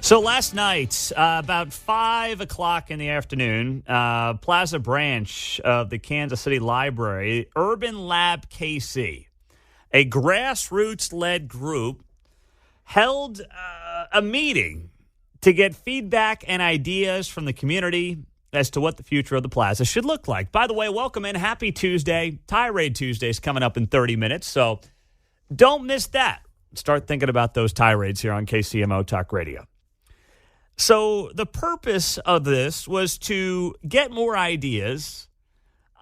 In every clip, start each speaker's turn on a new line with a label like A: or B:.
A: So last night, about 5 o'clock in the afternoon, Plaza branch of the Kansas City Library, Urban Lab KC, a grassroots-led group, held a meeting to get feedback and ideas from the community as to what the future of the Plaza should look like. By the way, welcome in. Happy Tuesday. Tirade Tuesday is coming up in 30 minutes, so don't miss that. Start thinking about those tirades here on KCMO Talk Radio. So the purpose of this was to get more ideas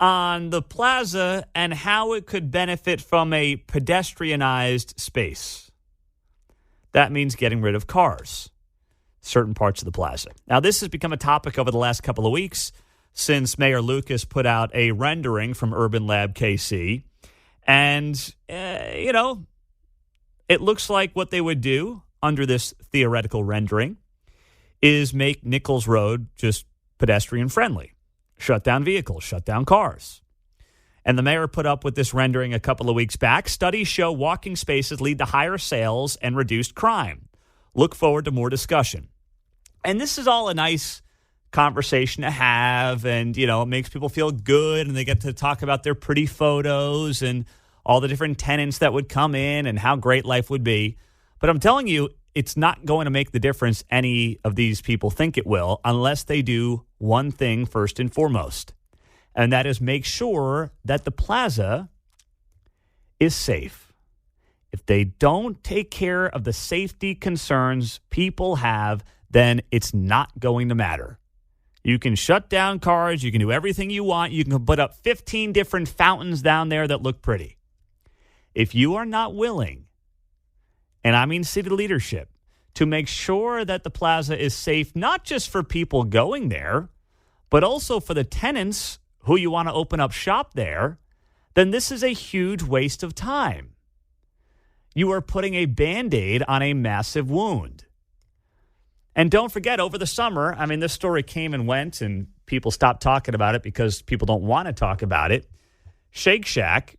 A: on the Plaza and how it could benefit from a pedestrianized space. That means getting rid of cars, certain parts of the Plaza. Now, this has become a topic over the last couple of weeks since Mayor Lucas put out a rendering from Urban Lab KC. And, it looks like what they would do under this theoretical rendering is make Nichols Road just pedestrian friendly. Shut down vehicles, shut down cars. And the mayor put up with this rendering a couple of weeks back. Studies show walking spaces lead to higher sales and reduced crime. Look forward to more discussion. And this is all a nice conversation to have, and, it makes people feel good, and they get to talk about their pretty photos and all the different tenants that would come in and how great life would be. But I'm telling you, it's not going to make the difference any of these people think it will unless they do one thing first and foremost, and that is make sure that the Plaza is safe. If they don't take care of the safety concerns people have, then it's not going to matter. You can shut down cars. You can do everything you want. You can put up 15 different fountains down there that look pretty. If you are not willing, and I mean city leadership, to make sure that the Plaza is safe, not just for people going there, but also for the tenants who you want to open up shop there, then this is a huge waste of time. You are putting a Band-Aid on a massive wound. And don't forget, over the summer, this story came and went, and people stopped talking about it because people don't want to talk about it. Shake Shack,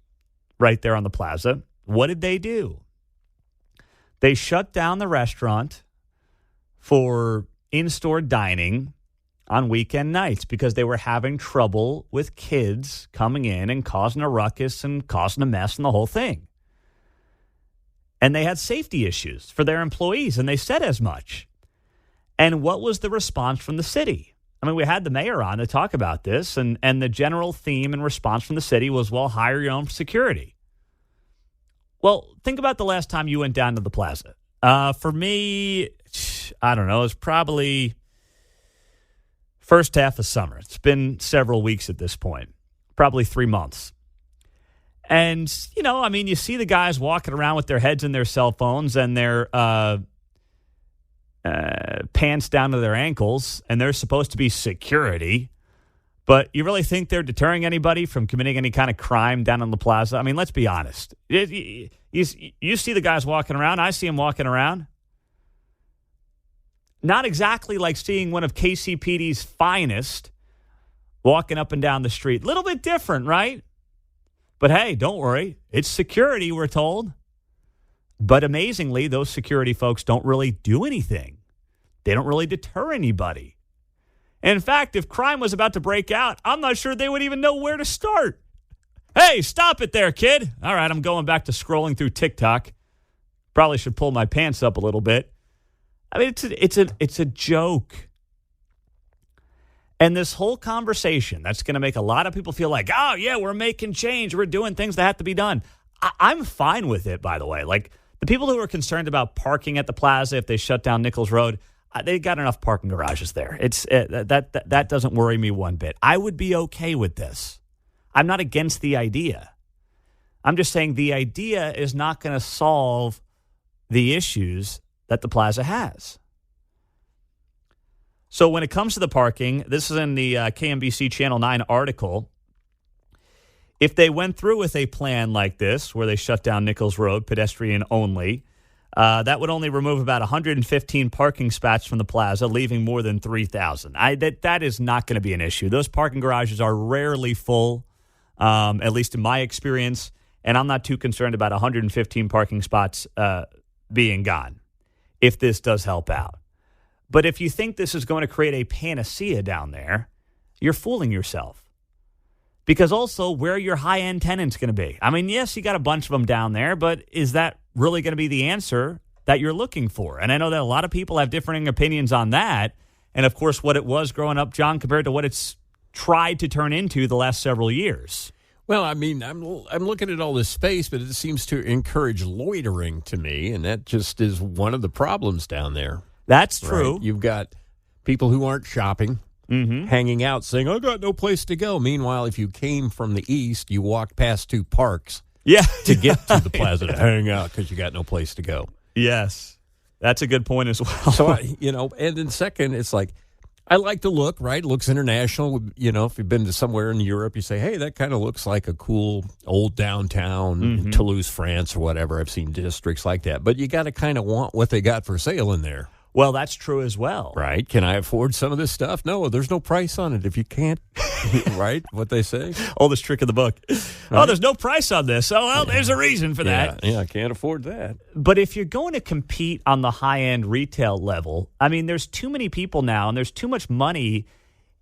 A: right there on the Plaza, what did they do? They shut down the restaurant for in-store dining on weekend nights because they were having trouble with kids coming in and causing a ruckus and causing a mess and the whole thing. And they had safety issues for their employees, and they said as much. And what was the response from the city? We had the mayor on to talk about this, and the general theme and response from the city was, well, hire your own security. Well, think about the last time you went down to the Plaza. For me, I don't know, it was probably first half of summer. It's been several weeks at this point, probably 3 months. And, you see the guys walking around with their heads in their cell phones and their pants down to their ankles, and they're supposed to be security. But you really think they're deterring anybody from committing any kind of crime down on the Plaza? Let's be honest. You see the guys walking around. I see them walking around. Not exactly like seeing one of KCPD's finest walking up and down the street. Little bit different, right? But hey, don't worry. It's security, we're told. But amazingly, those security folks don't really do anything. They don't really deter anybody. In fact, if crime was about to break out, I'm not sure they would even know where to start. Hey, stop it there, kid. All right, I'm going back to scrolling through TikTok. Probably should pull my pants up a little bit. It's a joke. And this whole conversation, that's going to make a lot of people feel like, oh, yeah, we're making change. We're doing things that have to be done. I'm fine with it, by the way. Like, the people who are concerned about parking at the Plaza if they shut down Nichols Road, they got enough parking garages there. That doesn't worry me one bit. I would be okay with this. I'm not against the idea. I'm just saying the idea is not going to solve the issues that the Plaza has. So when it comes to the parking, this is in the KMBC Channel 9 article. If they went through with a plan like this, where they shut down Nichols Road, pedestrian only, that would only remove about 115 parking spots from the Plaza, leaving more than 3,000. That is not going to be an issue. Those parking garages are rarely full, at least in my experience, and I'm not too concerned about 115 parking spots being gone if this does help out. But if you think this is going to create a panacea down there, you're fooling yourself. Because also, where are your high-end tenants going to be? I mean, yes, you got a bunch of them down there, but is that really going to be the answer that you're looking for? And I know that a lot of people have differing opinions on that. And, of course, what it was growing up, John, compared to what it's tried to turn into the last several years.
B: Well, I mean, I'm looking at all this space, but it seems to encourage loitering to me, and that just is one of the problems down there.
A: That's true.
B: Right? You've got people who aren't shopping, hanging out, saying, I got no place to go. Meanwhile, if you came from the east, you walked past 2 parks to get to the plaza to hang out because you got no place to go.
A: Yes, that's a good point as well.
B: So, and then second, it's like, I like the look, right? It looks international. You know, if you've been to somewhere in Europe, you say, hey, that kind of looks like a cool old downtown in Toulouse, France or whatever. I've seen districts like that. But you got to kind of want what they got for sale in there.
A: Well, that's true as well.
B: Right. Can I afford some of this stuff? No, there's no price on it if you can't. Right? What they say?
A: Oldest trick of the book. Right? Oh, there's no price on this. Oh, well, there's a reason for that.
B: Yeah, I can't afford that.
A: But if you're going to compete on the high-end retail level, I mean, there's too many people now, and there's too much money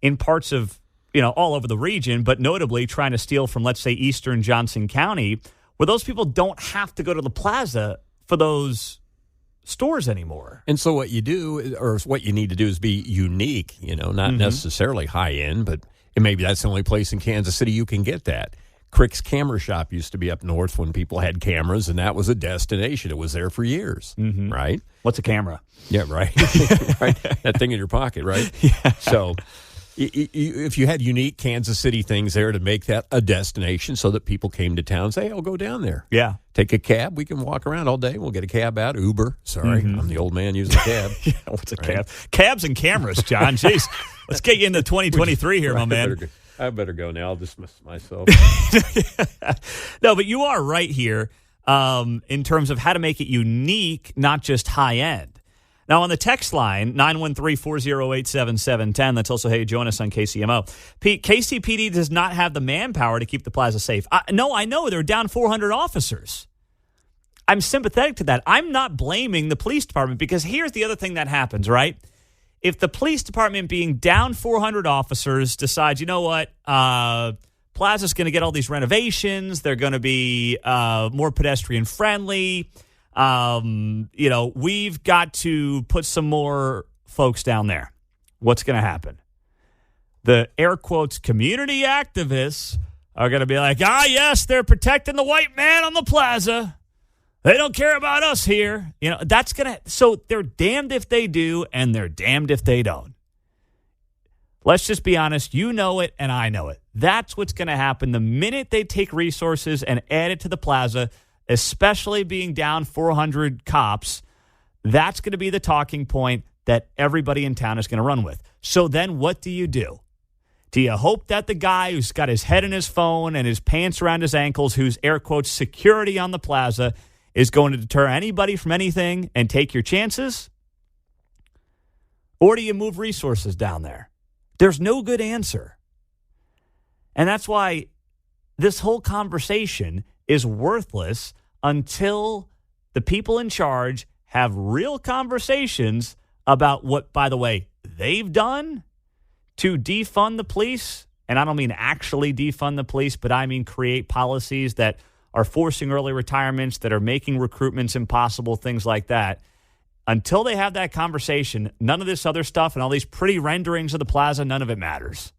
A: in parts of, all over the region, but notably trying to steal from, let's say, eastern Johnson County, where those people don't have to go to the plaza for those stores anymore.
B: And so what you do, or what you need to do, is be unique, not necessarily high-end, but maybe that's the only place in Kansas City you can get that. Crick's Camera Shop used to be up north when people had cameras, and that was a destination. It was there for years, right?
A: What's a camera?
B: Yeah, right. Right. That thing in your pocket, right?
A: Yeah.
B: So if you had unique Kansas City things there to make that a destination so that people came to town and say, hey, I'll go down there.
A: Yeah.
B: Take a cab. We can walk around all day. We'll get a cab out. Uber. Sorry, I'm the old man using a cab.
A: Yeah, what's a cab? Cabs and cameras, John. Jeez. Let's get you into 2023 here, my man.
B: I better go now. I'll dismiss myself.
A: No, but you are right here in terms of how to make it unique, not just high-end. Now, on the text line, 913-408-7710, that's also, hey, join us on KCMO. Pete, KCPD does not have the manpower to keep the plaza safe. No, I know. They're down 400 officers. I'm sympathetic to that. I'm not blaming the police department because here's the other thing that happens, right? If the police department being down 400 officers decides, you know what, Plaza's going to get all these renovations, they're going to be more pedestrian friendly, we've got to put some more folks down there. What's going to happen? The air quotes community activists are going to be like, yes, they're protecting the white man on the plaza. They don't care about us here. That's going to, so they're damned if they do and they're damned if they don't. Let's just be honest. You know it and I know it. That's what's going to happen the minute they take resources and add it to the plaza, especially being down 400 cops. That's going to be the talking point that everybody in town is going to run with. So then what do? Do you hope that the guy who's got his head in his phone and his pants around his ankles, who's air quotes security on the plaza, is going to deter anybody from anything and take your chances? Or do you move resources down there? There's no good answer. And that's why this whole conversation is worthless until the people in charge have real conversations about what, by the way, they've done to defund the police. And I don't mean actually defund the police, but I mean create policies that are forcing early retirements, that are making recruitments impossible, things like that. Until they have that conversation, none of this other stuff and all these pretty renderings of the plaza, none of it matters.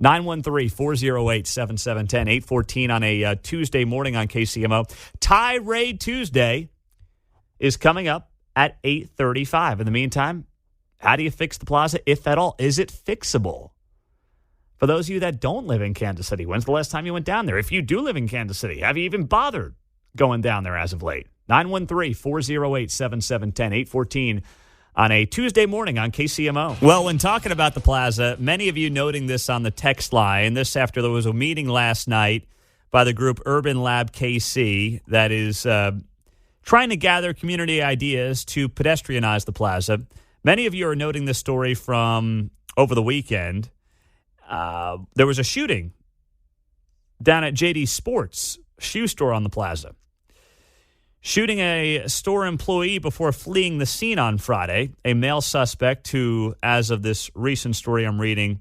A: 913-408-7710, 814 on a Tuesday morning on KCMO. Tirade Tuesday is coming up at 8:35. In the meantime, how do you fix the plaza, if at all? Is it fixable? For those of you that don't live in Kansas City, when's the last time you went down there? If you do live in Kansas City, have you even bothered going down there as of late? 913-408-7710, 814 on a Tuesday morning on KCMO. Well, when talking about the plaza, many of you noting this on the text line, this after there was a meeting last night by the group Urban Lab KC that is trying to gather community ideas to pedestrianize the plaza. Many of you are noting this story from over the weekend. There was a shooting down at JD Sports shoe store on the plaza. shooting a store employee before fleeing the scene on Friday. A male suspect who, as of this recent story I'm reading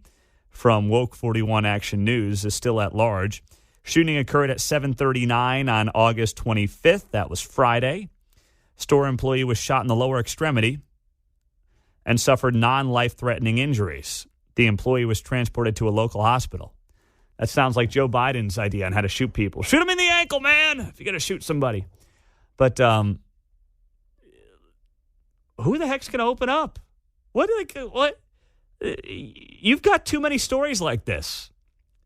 A: from Woke 41 Action News, is still at large. Shooting occurred at 7:39 on August 25th. That was Friday. Store employee was shot in the lower extremity and suffered non-life-threatening injuries. The employee was transported to a local hospital. That sounds like Joe Biden's idea on how to shoot people. Shoot him in the ankle, man, if you're going to shoot somebody. But who the heck's going to open up? What? You've got too many stories like this,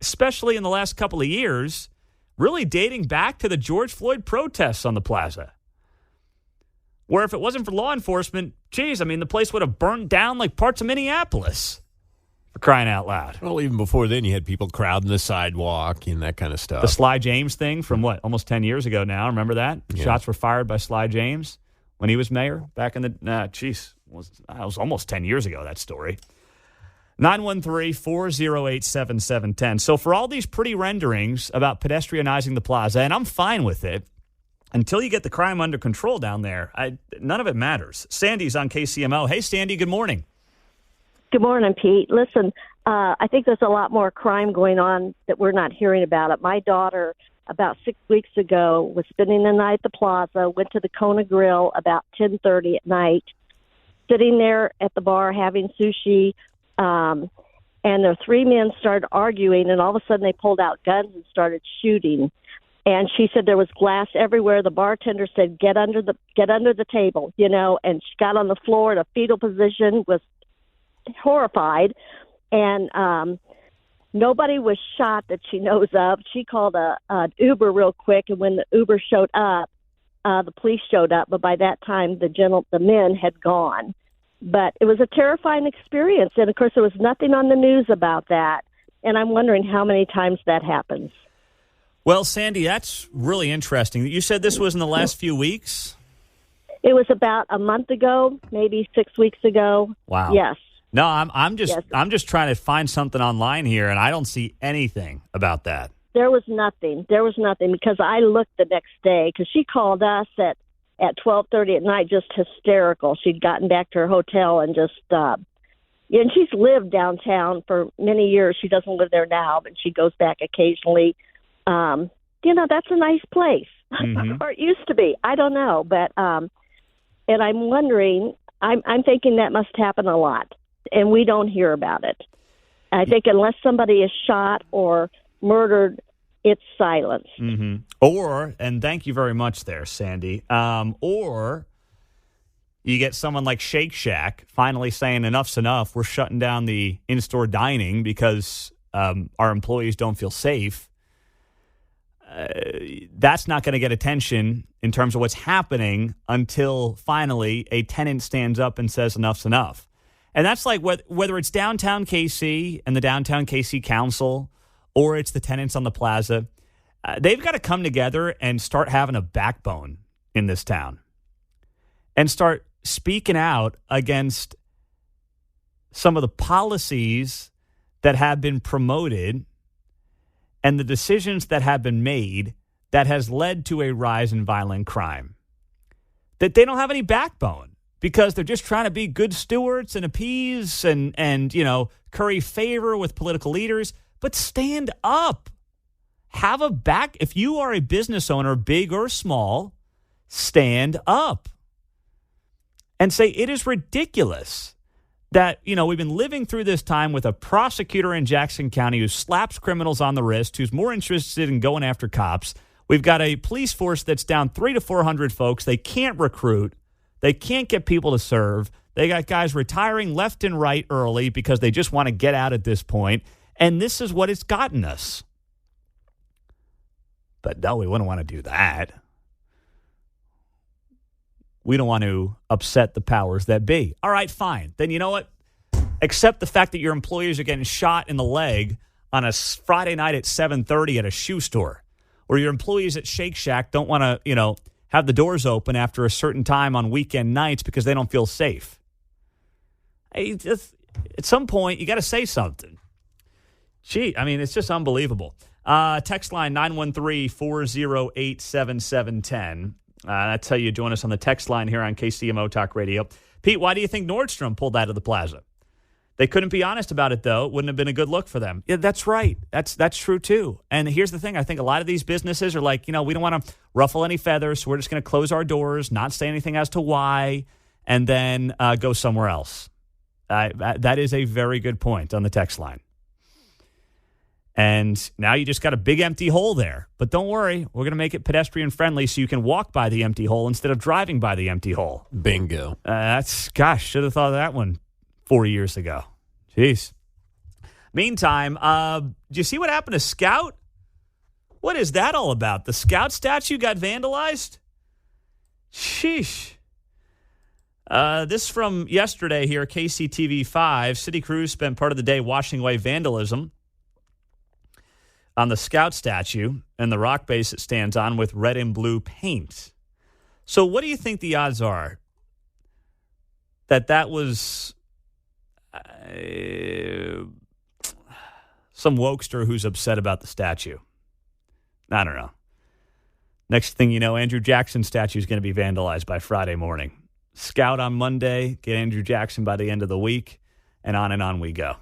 A: especially in the last couple of years, really dating back to the George Floyd protests on the Plaza, where if it wasn't for law enforcement, geez, I mean, the place would have burned down like parts of Minneapolis, for crying out loud.
B: Well, even before then, you had people crowding the sidewalk and that kind of stuff.
A: The Sly James thing from almost 10 years ago now. Remember that?
B: Yeah.
A: Shots were fired by Sly James when he was mayor back in the, it was almost 10 years ago, that story. 913-408-7710. So for all these pretty renderings about pedestrianizing the plaza, and I'm fine with it, until you get the crime under control down there, none of it matters. Sandy's on KCMO. Hey, Sandy, good morning.
C: Good morning, Pete. Listen, I think there's a lot more crime going on that we're not hearing about it. My daughter, about 6 weeks ago, was spending the night at the Plaza, went to the Kona Grill about 10:30 at night, sitting there at the bar having sushi, and the three men started arguing, and all of a sudden they pulled out guns and started shooting. And she said there was glass everywhere. The bartender said, get under the table, and she got on the floor in a fetal position, was horrified, and nobody was shot that she knows of. She called an Uber real quick, and when the Uber showed up, the police showed up, but by that time the men had gone. But it was a terrifying experience, and of course there was nothing on the news about that, and I'm wondering how many times that happens.
A: Well, Sandy, that's really interesting. You said this was in the last few weeks?
C: It was about a month ago, maybe 6 weeks ago.
A: Wow.
C: Yes.
A: No, I'm just trying to find something online here, and I don't see anything about that.
C: There was nothing because I looked the next day because she called us at 12:30 at night, just hysterical. She'd gotten back to her hotel and just and she's lived downtown for many years. She doesn't live there now, but she goes back occasionally. That's a nice place,
A: Mm-hmm.
C: or it used to be. I don't know, but and I'm wondering. I'm thinking that must happen a lot. And we don't hear about it. I think unless somebody is shot or murdered, it's silence.
A: Mm-hmm. Or, and thank you very much there, Sandy, or you get someone like Shake Shack finally saying enough's enough. We're shutting down the in-store dining because our employees don't feel safe. That's not going to get attention in terms of what's happening until finally a tenant stands up and says enough's enough. And that's like whether it's downtown KC and the downtown KC Council or it's the tenants on the plaza, they've got to come together and start having a backbone in this town and start speaking out against some of the policies that have been promoted and the decisions that have been made that has led to a rise in violent crime. That they don't have any backbone. Because they're just trying to be good stewards and appease and curry favor with political leaders. But stand up. Have a back. If you are a business owner, big or small, stand up. And say it is ridiculous that, we've been living through this time with a prosecutor in Jackson County who slaps criminals on the wrist, who's more interested in going after cops. We've got a police force that's down 300 to 400 folks. They can't recruit. They can't get people to serve. They got guys retiring left and right early because they just want to get out at this point. And this is what it's gotten us. But no, we wouldn't want to do that. We don't want to upset the powers that be. All right, fine. Then you know what? Accept the fact that your employees are getting shot in the leg on a Friday night at 7:30 at a shoe store. Or your employees at Shake Shack don't want to, have the doors open after a certain time on weekend nights because they don't feel safe. At some point, you got to say something. Gee, it's just unbelievable. Text line 913-408-7710. That's how you join us on the text line here on KCMO Talk Radio. Pete, why do you think Nordstrom pulled out of the Plaza? They couldn't be honest about it, though. It wouldn't have been a good look for them. Yeah, that's right. That's true, too. And here's the thing. I think a lot of these businesses are like, we don't want to ruffle any feathers, so we're just going to close our doors, not say anything as to why, and then go somewhere else. That is a very good point on the text line. And now you just got a big empty hole there. But don't worry, we're going to make it pedestrian friendly so you can walk by the empty hole instead of driving by the empty hole.
B: Bingo.
A: Should have thought of that one 4 years ago. Jeez. Meantime, do you see what happened to Scout? What is that all about? The Scout statue got vandalized? Sheesh. This from yesterday here, KCTV5. City crews spent part of the day washing away vandalism on the Scout statue and the rock base it stands on with red and blue paint. So what do you think the odds are that was some wokester who's upset about the statue? I don't know. Next thing you know, Andrew Jackson's statue is going to be vandalized by Friday morning. Scout on Monday, get Andrew Jackson by the end of the week, and on we go.